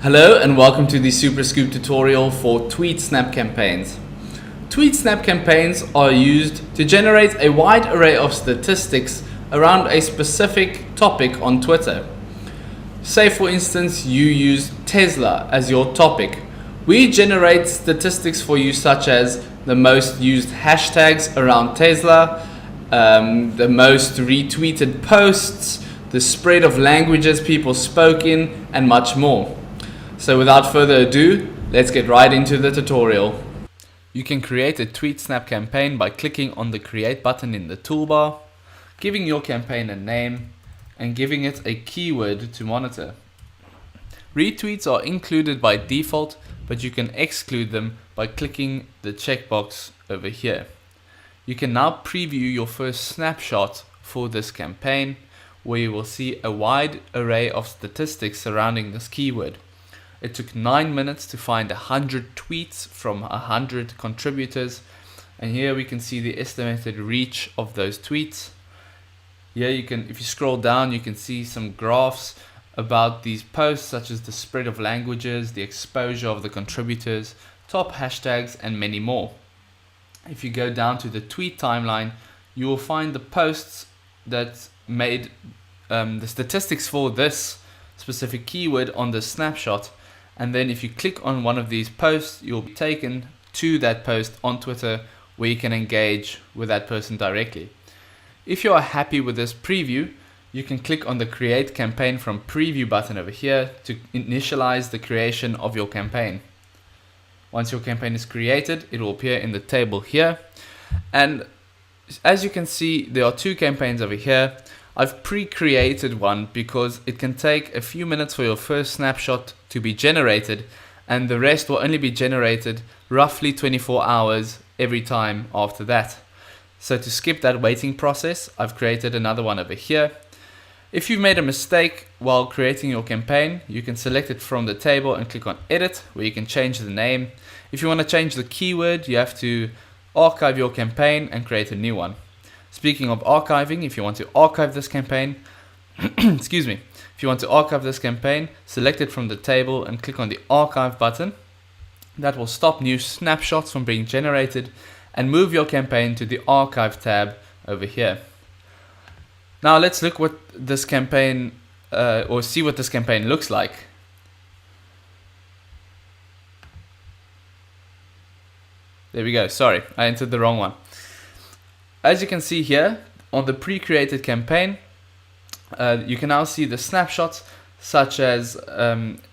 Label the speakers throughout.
Speaker 1: Hello and welcome to the SupraScoop tutorial for Tweet Snap campaigns. Tweet Snap campaigns are used to generate a wide array of statistics around a specific topic on Twitter. Say for instance you use Tesla as your topic. We generate statistics for you such as the most used hashtags around Tesla, the most retweeted posts, the spread of languages people spoke in, and much more. So without further ado, let's get right into the tutorial. You can create a Tweet Snap campaign by clicking on the Create button in the toolbar, giving your campaign a name, and giving it a keyword to monitor. Retweets are included by default, but you can exclude them by clicking the checkbox over here. You can now preview your first snapshot for this campaign, where you will see a wide array of statistics surrounding this keyword. It took 9 minutes to find 100 tweets from 100 contributors, and here we can see the estimated reach of those tweets. Here you can, if you scroll down, you can see some graphs about these posts, such as the spread of languages, the exposure of the contributors, top hashtags, and many more. If you go down to the tweet timeline, you will find the posts that made the statistics for this specific keyword on the snapshot. And then if you click on one of these posts, you'll be taken to that post on Twitter where you can engage with that person directly. If you are happy with this preview, you can click on the Create Campaign from Preview button over here to initialize the creation of your campaign. Once your campaign is created, it will appear in the table here. And as you can see, there are two campaigns over here. I've pre-created one because it can take a few minutes for your first snapshot to be generated, and the rest will only be generated roughly 24 hours every time after that. So to skip that waiting process, I've created another one over here. If you've made a mistake while creating your campaign, you can select it from the table and click on Edit, where you can change the name. If you want to change the keyword, you have to archive your campaign and create a new one. Speaking of archiving, if you want to archive this campaign, excuse me, if you want to archive this campaign, select it from the table and click on the Archive button. That will stop new snapshots from being generated and move your campaign to the Archive tab over here. Now let's look what this campaign, or see what this campaign looks like. There we go. Sorry, I entered the wrong one. As you can see here on the pre-created campaign, you can now see the snapshots, such as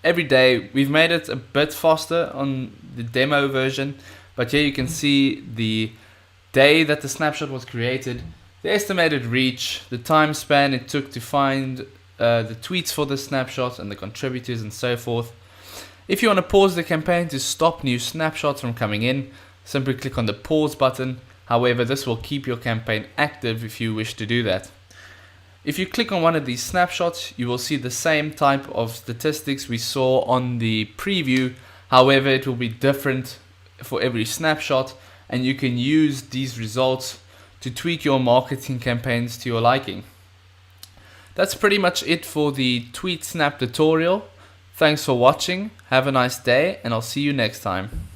Speaker 1: every day. We've made it a bit faster on the demo version, but here you can see the day that the snapshot was created, the estimated reach, the time span it took to find the tweets for the snapshot and the contributors and so forth. If you want to pause the campaign to stop new snapshots from coming in, simply click on the pause button. However, this will keep your campaign active if you wish to do that. If you click on one of these snapshots, you will see the same type of statistics we saw on the preview. However, it will be different for every snapshot, and you can use these results to tweak your marketing campaigns to your liking. That's pretty much it for the Tweet Snap tutorial. Thanks for watching, have a nice day, and I'll see you next time.